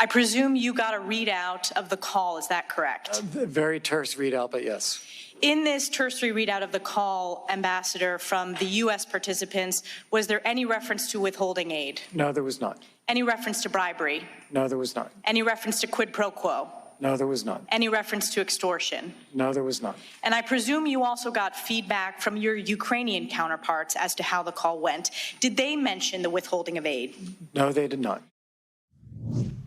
I presume you got a readout of the call, is that correct? Very terse readout, but yes. In this tertiary readout of the call, Ambassador, from the U.S. participants, was there any reference to withholding aid? No, there was not. Any reference to bribery? No, there was not. Any reference to quid pro quo? No, there was not. Any reference to extortion? No, there was not. And I presume you also got feedback from your Ukrainian counterparts as to how the call went. Did they mention the withholding of aid? No, they did not.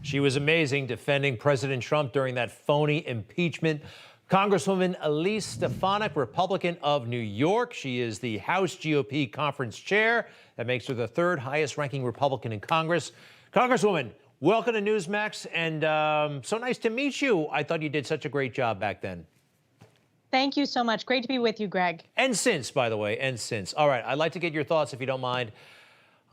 She was amazing defending President Trump during that phony impeachment. Congresswoman Elise Stefanik, Republican of New York. She is the House GOP conference chair. That makes her the third highest ranking Republican in Congress. Congresswoman, welcome to Newsmax, and so nice to meet you. I thought you did such a great job back then. Thank you so much. Great to be with you, Greg. And since, by the way, and since. All right, I'd like to get your thoughts, if you don't mind,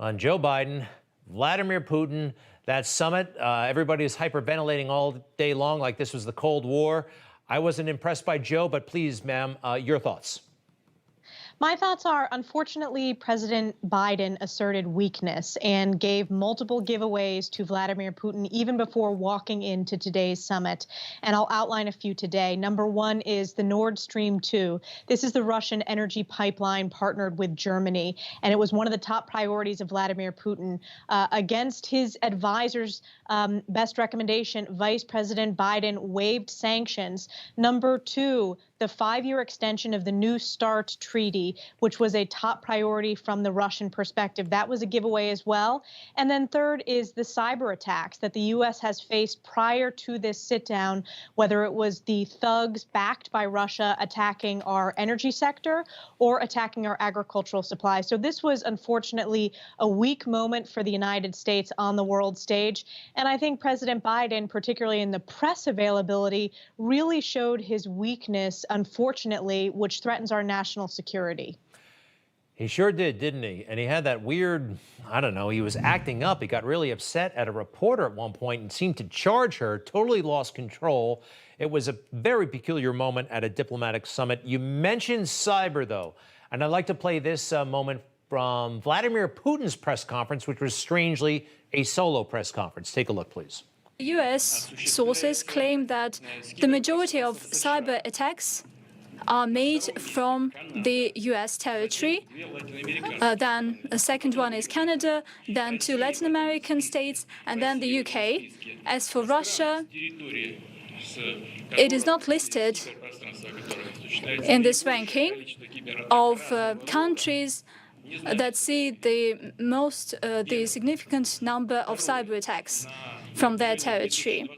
on Joe Biden, Vladimir Putin, that summit. Everybody is hyperventilating all day long like this was the Cold War. I wasn't impressed by Joe, but please, ma'am, your thoughts. My thoughts are, unfortunately, President Biden asserted weakness and gave multiple giveaways to Vladimir Putin even before walking into today's summit. And I'll outline a few today. Number one is the Nord Stream 2. This is the Russian energy pipeline partnered with Germany. And it was one of the top priorities of Vladimir Putin. Against his advisors' best recommendation, Vice President Biden waived sanctions. Number two, the 5-year extension of the New START treaty, which was a top priority from the Russian perspective. That was a giveaway as well. And then third is the cyber attacks that the U.S. has faced prior to this sit-down, whether it was the thugs backed by Russia attacking our energy sector or attacking our agricultural supplies. So this was, unfortunately, a weak moment for the United States on the world stage. And I think President Biden, particularly in the press availability, really showed his weakness, unfortunately, which threatens our national security. He sure did, didn't he? And he had that weird, I don't know, he was acting up. He got really upset at a reporter at one point and seemed to charge her, totally lost control. It was a very peculiar moment at a diplomatic summit. You mentioned cyber, though, and I'd like to play this moment from Vladimir Putin's press conference, which was strangely a solo press conference. Take a look, please. U.S. sources claim that the majority of cyber attacks are made from the U.S. territory. Then the second one is Canada, then 2 Latin American states, and then the U.K. As for Russia, it is not listed in this ranking of countries that see the significant number of cyber attacks from their territory.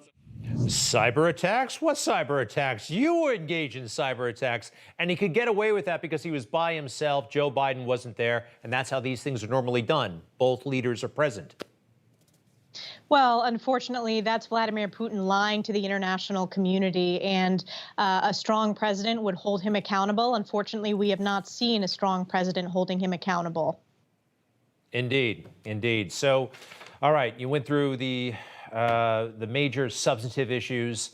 Cyber attacks? What cyber attacks? You were engaged in cyber attacks, and he could get away with that because he was by himself. Joe Biden wasn't there, and that's how these things are normally done. Both leaders are present. Well, unfortunately, that's Vladimir Putin lying to the international community, and a strong president would hold him accountable. Unfortunately, we have not seen a strong president holding him accountable. Indeed, indeed. So, all right, you went through the major substantive issues.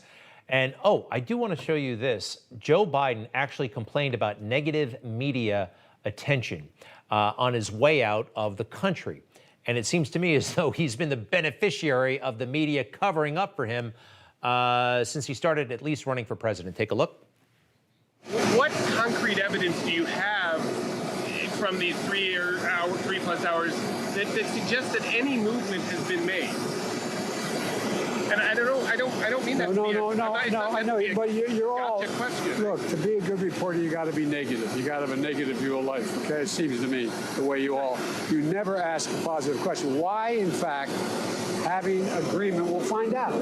And, oh, I do want to show you this. Joe Biden actually complained about negative media attention on his way out of the country. And it seems to me as though he's been the beneficiary of the media covering up for him since he started at least running for president. Take a look. What concrete evidence do you have from these 3+ hours that suggests that any movement has been made? And I don't mean that. I know, but you're all. Question. Look, to be a good reporter, you got to be negative. You got to have a negative view of life. Okay, it seems to me the way you never ask a positive question. Why, in fact, having agreement? We'll find out.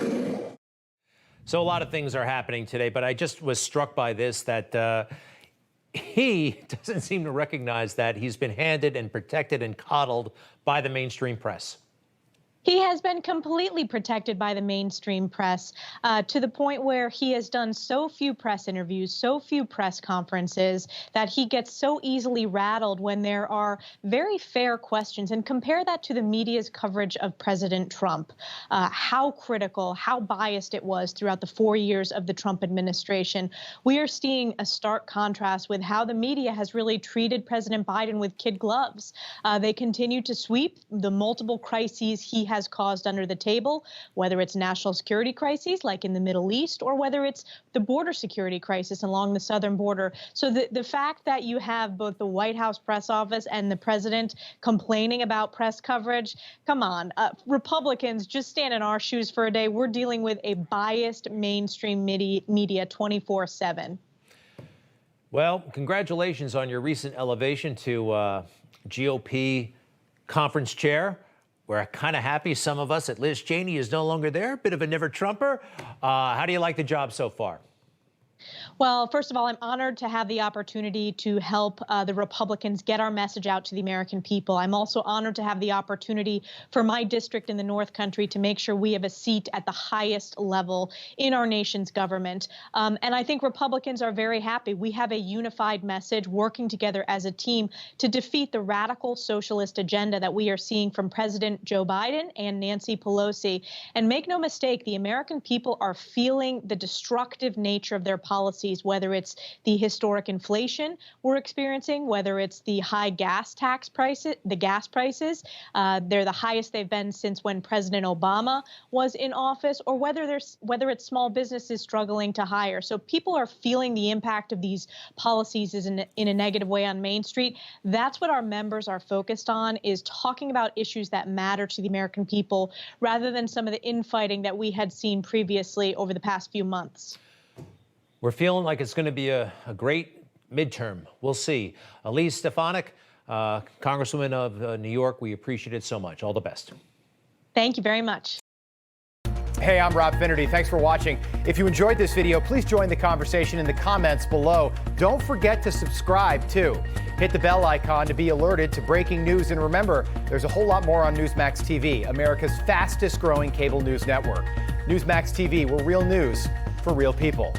So a lot of things are happening today, but I just was struck by this, that he doesn't seem to recognize that he's been handed and protected and coddled by the mainstream press. He has been completely protected by the mainstream press to the point where he has done so few press interviews, so few press conferences, that he gets so easily rattled when there are very fair questions. And compare that to the media's coverage of President Trump, how critical, how biased it was throughout the 4 years of the Trump administration. We are seeing a stark contrast with how the media has really treated President Biden with kid gloves. They continue to sweep the multiple crises he has has caused under the table, whether it's national security crises like in the Middle East or whether it's the border security crisis along the southern border. So the fact that you have both the White House press office and the president complaining about press coverage, come on, Republicans, just stand in our shoes for a day. We're dealing with a biased mainstream media 24/7. Well, congratulations on your recent elevation to GOP conference chair. We're kind of happy, some of us, that Liz Cheney is no longer there. Bit of a never-Trumper. How do you like the job so far? Well, first of all, I'm honored to have the opportunity to help the Republicans get our message out to the American people. I'm also honored to have the opportunity for my district in the North Country to make sure we have a seat at the highest level in our nation's government. And I think Republicans are very happy. We have a unified message working together as a team to defeat the radical socialist agenda that we are seeing from President Joe Biden and Nancy Pelosi. And make no mistake, the American people are feeling the destructive nature of their policies, whether it's the historic inflation we're experiencing, whether it's the high gas prices, they're the highest they've been since when President Obama was in office, or whether it's small businesses struggling to hire. So people are feeling the impact of these policies in a negative way on Main Street. That's what our members are focused on, is talking about issues that matter to the American people, rather than some of the infighting that we had seen previously over the past few months. We're feeling like it's going to be a great midterm. We'll see. Elise Stefanik, Congresswoman of New York, we appreciate it so much. All the best. Thank you very much. Hey, I'm Rob Finnerty. Thanks for watching. If you enjoyed this video, please join the conversation in the comments below. Don't forget to subscribe, too. Hit the bell icon to be alerted to breaking news. And remember, there's a whole lot more on Newsmax TV, America's fastest growing cable news network. Newsmax TV, where real news for real people.